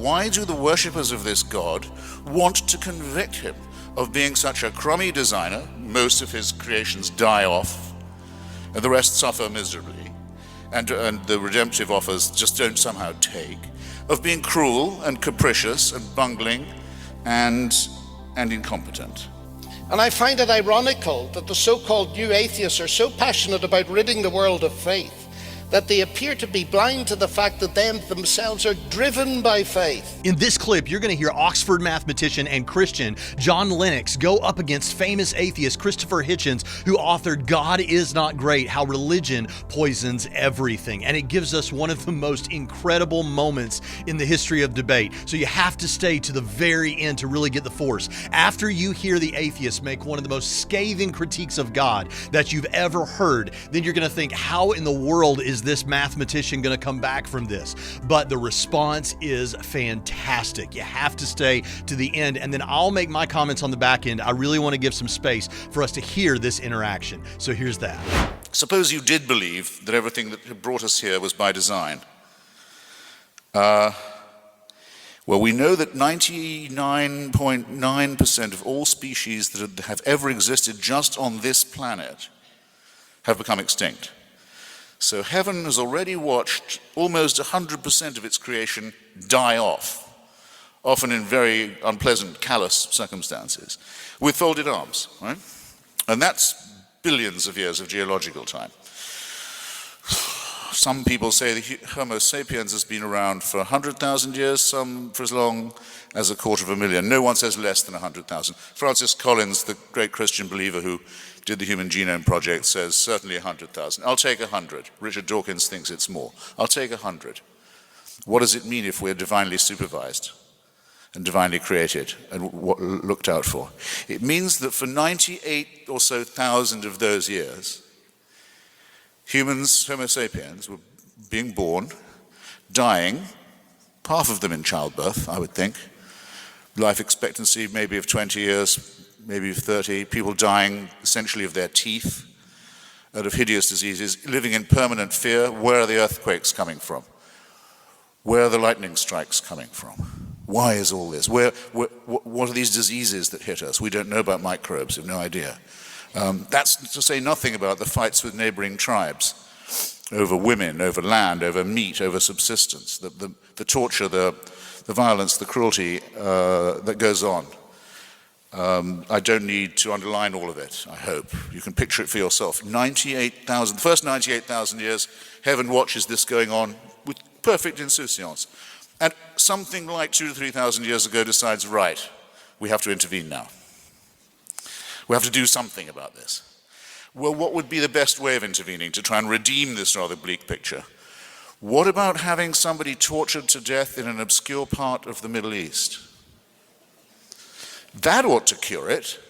why do the worshippers of this God want to convict him of being such a crummy designer? Most of his creations die off, and the rest suffer miserably, and the redemptive offers just don't somehow take, of being cruel and capricious and bungling and incompetent. And I find it ironical that the so-called new atheists are so passionate about ridding the world of faith that they appear to be blind to the fact that they themselves are driven by faith. In this clip, you're going to hear Oxford mathematician and Christian John Lennox go up against famous atheist Christopher Hitchens, who authored God Is Not Great, How Religion Poisons Everything. And it gives us one of the most incredible moments in the history of debate. So you have to stay to the very end to really get the force. After you hear the atheists make one of the most scathing critiques of God that you've ever heard, then you're going to think, how in the world is this mathematician going to come back from this? But the response is fantastic. You have to stay to the end, and then I'll make my comments on the back end. I really want to give some space for us to hear this interaction. So here's that. Suppose you did believe that everything that had brought us here was by design. Well, we know that 99.9% of all species that have ever existed just on this planet have become extinct. So heaven has already watched almost 100% of its creation die off, often in very unpleasant, callous circumstances, with folded arms, right? And that's billions of years of geological time. Some people say the Homo sapiens has been around for 100,000 years, some for as long as 250,000. No one says less than 100,000. Francis Collins, the great Christian believer who did the Human Genome Project, says certainly 100,000. I'll take 100. Richard Dawkins thinks it's more. I'll take 100. What does it mean if we're divinely supervised and divinely created and looked out for? It means that for 98 or so thousand of those years, humans, Homo sapiens, were being born, dying, half of them in childbirth, I would think. Life expectancy maybe of 20 years, maybe 30, people dying essentially of their teeth and of hideous diseases, living in permanent fear. Where are the earthquakes coming from? Where are the lightning strikes coming from? Why is all this? What are these diseases that hit us? We don't know about microbes, we have no idea. That's to say nothing about the fights with neighboring tribes over women, over land, over meat, over subsistence, the torture, the violence, the cruelty that goes on. I don't need to underline all of it, I hope. You can picture it for yourself. 98,000, the first 98,000 years, heaven watches this going on with perfect insouciance. And something like 2,000 to 3,000 years ago decides, right, we have to intervene now. We have to do something about this. Well, what would be the best way of intervening to try and redeem this rather bleak picture? What about having somebody tortured to death in an obscure part of the Middle East? That ought to cure it.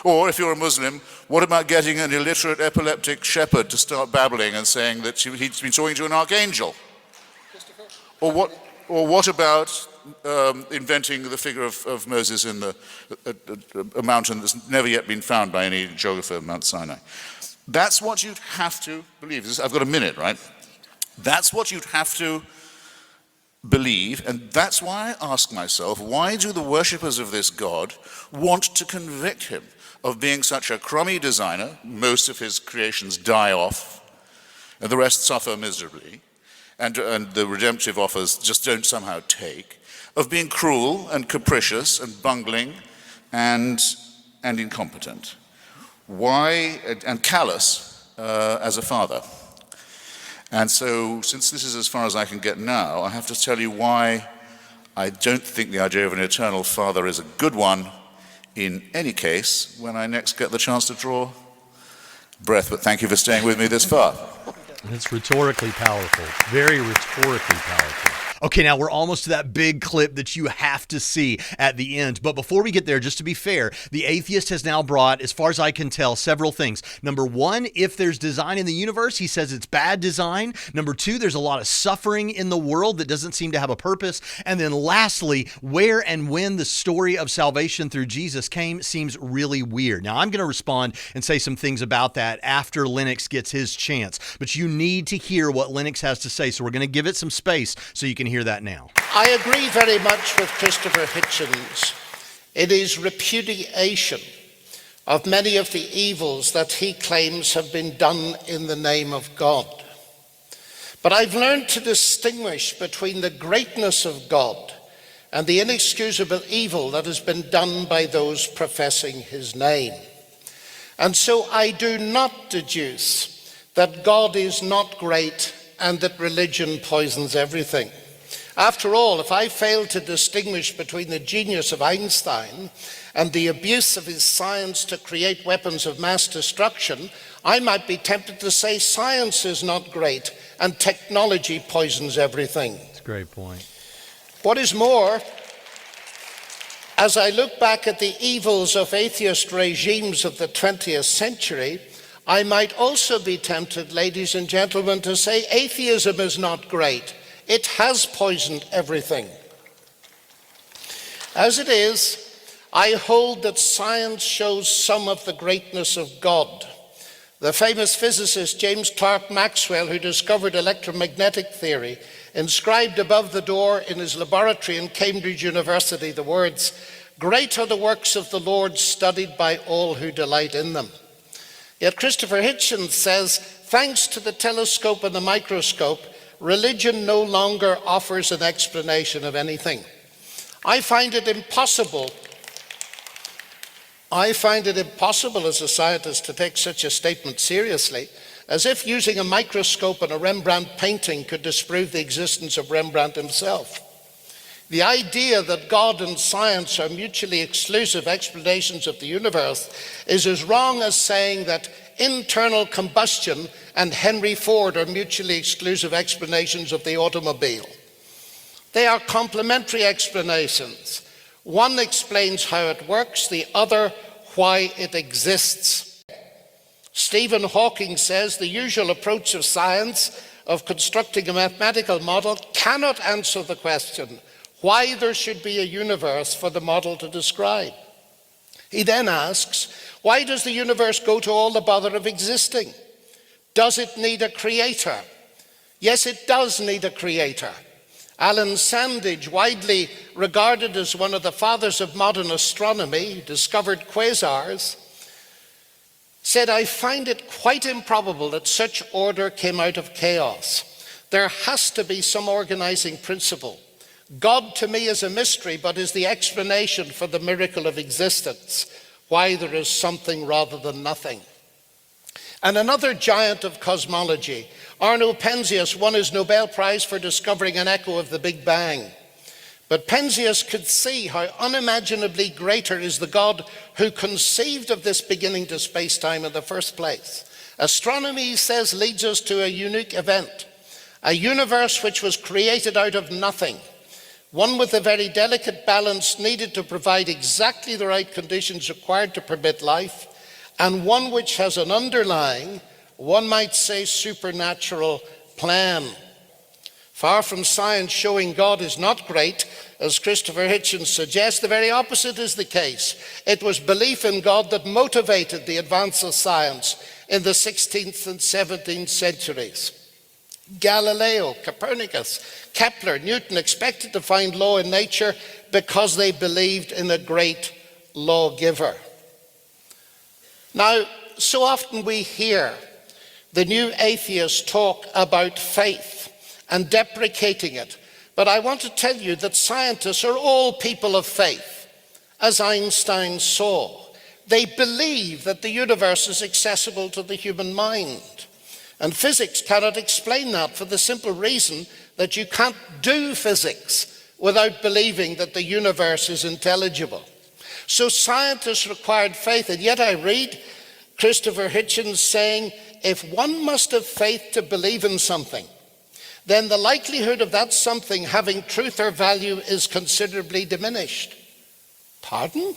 Or if you're a Muslim, what about getting an illiterate epileptic shepherd to start babbling and saying that he's been talking to an archangel? Or what about inventing the figure of Moses in a mountain that's never yet been found by any geographer, Mount Sinai? That's what you'd have to believe. I've got a minute, right? That's what you'd have to believe, and that's why I ask myself, why do the worshippers of this God want to convict him of being such a crummy designer? Most of his creations die off, and the rest suffer miserably, and the redemptive offers just don't somehow take, of being cruel and capricious and bungling and incompetent. Why, and callous as a father. And so, since this is as far as I can get now, I have to tell you why I don't think the idea of an eternal father is a good one in any case when I next get the chance to draw breath. But thank you for staying with me this far. It's rhetorically powerful, very rhetorically powerful. Okay, now we're almost to that big clip that you have to see at the end. But before we get there, just to be fair, the atheist has now brought, as far as I can tell, several things. Number one, if there's design in the universe, he says it's bad design. Number two, there's a lot of suffering in the world that doesn't seem to have a purpose. And then lastly, where and when the story of salvation through Jesus came seems really weird. Now, I'm going to respond and say some things about that after Lennox gets his chance. But you need to hear what Lennox has to say, so we're going to give it some space so you can to hear that now. I agree very much with Christopher Hitchens in his repudiation of many of the evils that he claims have been done in the name of God. But I've learned to distinguish between the greatness of God and the inexcusable evil that has been done by those professing his name. And so I do not deduce that God is not great and that religion poisons everything. After all, if I fail to distinguish between the genius of Einstein and the abuse of his science to create weapons of mass destruction, I might be tempted to say science is not great and technology poisons everything. That's a great point. What is more, as I look back at the evils of atheist regimes of the 20th century, I might also be tempted, ladies and gentlemen, to say atheism is not great. It has poisoned everything. As it is, I hold that science shows some of the greatness of God. The famous physicist James Clerk Maxwell, who discovered electromagnetic theory, inscribed above the door in his laboratory in Cambridge University the words, "Great are the works of the Lord, studied by all who delight in them." Yet Christopher Hitchens says, thanks to the telescope and the microscope, religion no longer offers an explanation of anything. I find it impossible as a scientist to take such a statement seriously, as if using a microscope and a Rembrandt painting could disprove the existence of Rembrandt himself. The idea that God and science are mutually exclusive explanations of the universe is as wrong as saying that internal combustion and Henry Ford are mutually exclusive explanations of the automobile. They are complementary explanations. One explains how it works, the other why it exists. Stephen Hawking says the usual approach of science of constructing a mathematical model cannot answer the question why there should be a universe for the model to describe. He then asks, why does the universe go to all the bother of existing? Does it need a creator? Yes, it does need a creator. Alan Sandage, widely regarded as one of the fathers of modern astronomy, who discovered quasars, said, I find it quite improbable that such order came out of chaos. There has to be some organizing principle. God to me is a mystery, but is the explanation for the miracle of existence, why there is something rather than nothing. And another giant of cosmology, Arno Penzias, won his Nobel Prize for discovering an echo of the Big Bang. But Penzias could see how unimaginably greater is the God who conceived of this beginning to space-time in the first place. Astronomy, he says, leads us to a unique event, a universe which was created out of nothing, one with a very delicate balance needed to provide exactly the right conditions required to permit life, and one which has an underlying, one might say, supernatural plan. Far from science showing God is not great, as Christopher Hitchens suggests, the very opposite is the case. It was belief in God that motivated the advance of science in the 16th and 17th centuries. Galileo, Copernicus, Kepler, Newton expected to find law in nature because they believed in a great lawgiver. Now, so often we hear the new atheists talk about faith and deprecating it, but I want to tell you that scientists are all people of faith, as Einstein saw. They believe that the universe is accessible to the human mind. And physics cannot explain that for the simple reason that you can't do physics without believing that the universe is intelligible. So scientists required faith, and yet I read Christopher Hitchens saying, if one must have faith to believe in something, then the likelihood of that something having truth or value is considerably diminished. Pardon?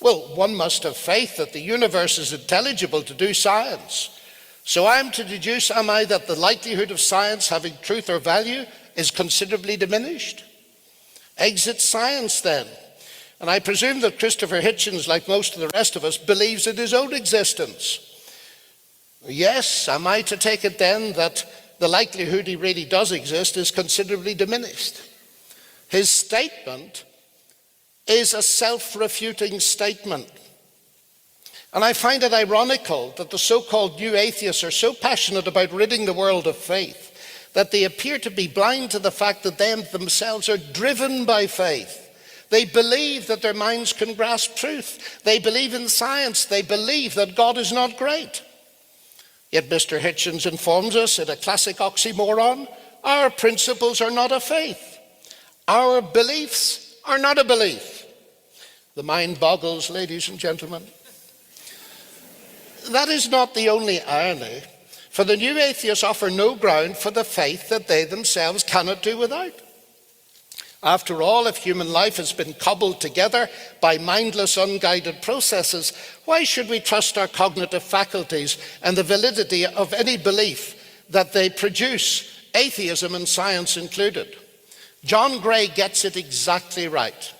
Well, one must have faith that the universe is intelligible to do science. So I am to deduce, am I, that the likelihood of science having truth or value is considerably diminished? Exit science then. And I presume that Christopher Hitchens, like most of the rest of us, believes in his own existence. Yes, am I to take it then that the likelihood he really does exist is considerably diminished. His statement is a self-refuting statement. And I find it ironical that the so-called new atheists are so passionate about ridding the world of faith that they appear to be blind to the fact that they themselves are driven by faith. They believe that their minds can grasp truth. They believe in science. They believe that God is not great. Yet Mr. Hitchens informs us in a classic oxymoron, our principles are not a faith. Our beliefs are not a belief. The mind boggles, ladies and gentlemen. That is not the only irony, for the new atheists offer no ground for the faith that they themselves cannot do without. After all, if human life has been cobbled together by mindless, unguided processes, why should we trust our cognitive faculties and the validity of any belief that they produce, atheism and science included? John Gray gets it exactly right.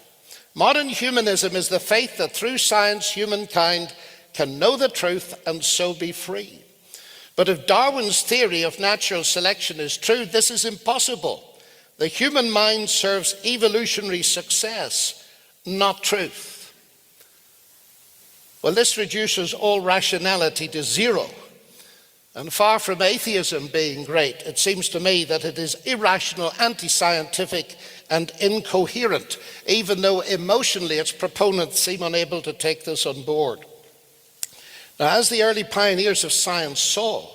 Modern humanism is the faith that through science humankind can know the truth and so be free. But if Darwin's theory of natural selection is true, this is impossible. The human mind serves evolutionary success, not truth. Well, this reduces all rationality to zero. And far from atheism being great, it seems to me that it is irrational, anti-scientific, and incoherent, even though emotionally its proponents seem unable to take this on board. Now, as the early pioneers of science saw,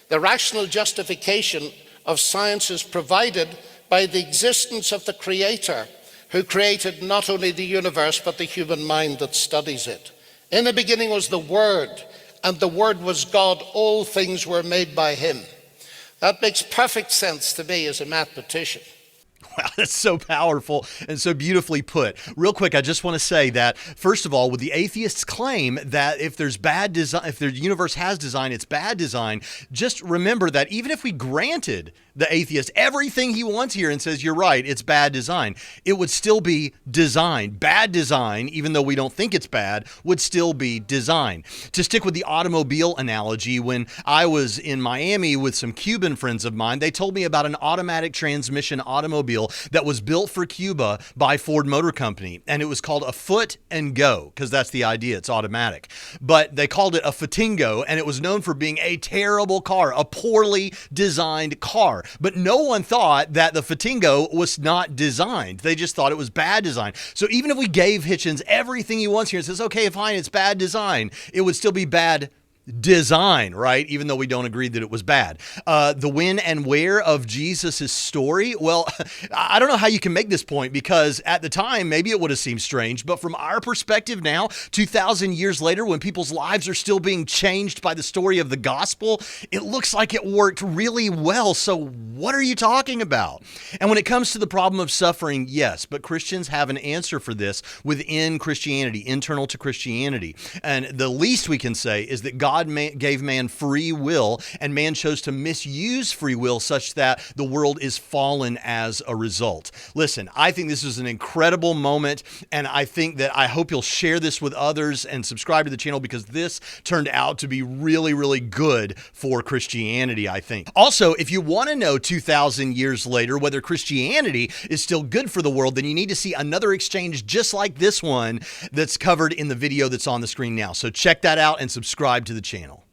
the rational justification of science is provided by the existence of the Creator, who created not only the universe, but the human mind that studies it. In the beginning was the Word, and the Word was God. All things were made by him. That makes perfect sense to me as a mathematician. Wow, that's so powerful and so beautifully put. Real quick, I just want to say that, first of all, with the atheists' claim that if there's bad design, if the universe has design, it's bad design, just remember that even if we granted the atheist everything he wants here and says, you're right, it's bad design, it would still be design. Bad design, even though we don't think it's bad, would still be design. To stick with the automobile analogy, when I was in Miami with some Cuban friends of mine, they told me about an automatic transmission automobile that was built for Cuba by Ford Motor Company, and it was called a foot and go, because that's the idea, it's automatic. But they called it a Fatingo, and it was known for being a terrible car, a poorly designed car. But no one thought that the Fatingo was not designed. They just thought it was bad design. So even if we gave Hitchens everything he wants here and says, okay, fine, it's bad design, it would still be bad design, right? Even though we don't agree that it was bad. The when and where of Jesus' story, well, I don't know how you can make this point, because at the time, maybe it would have seemed strange, but from our perspective now, 2,000 years later, when people's lives are still being changed by the story of the gospel, it looks like it worked really well. So what are you talking about? And when it comes to the problem of suffering, yes, but Christians have an answer for this within Christianity, internal to Christianity. And the least we can say is that God gave man free will, and man chose to misuse free will such that the world is fallen as a result. Listen, I think this is an incredible moment, and I hope you'll share this with others and subscribe to the channel, because this turned out to be really, really good for Christianity, I think. Also, if you want to know 2,000 years later whether Christianity is still good for the world, then you need to see another exchange just like this one that's covered in the video that's on the screen now. So check that out and subscribe to the channel.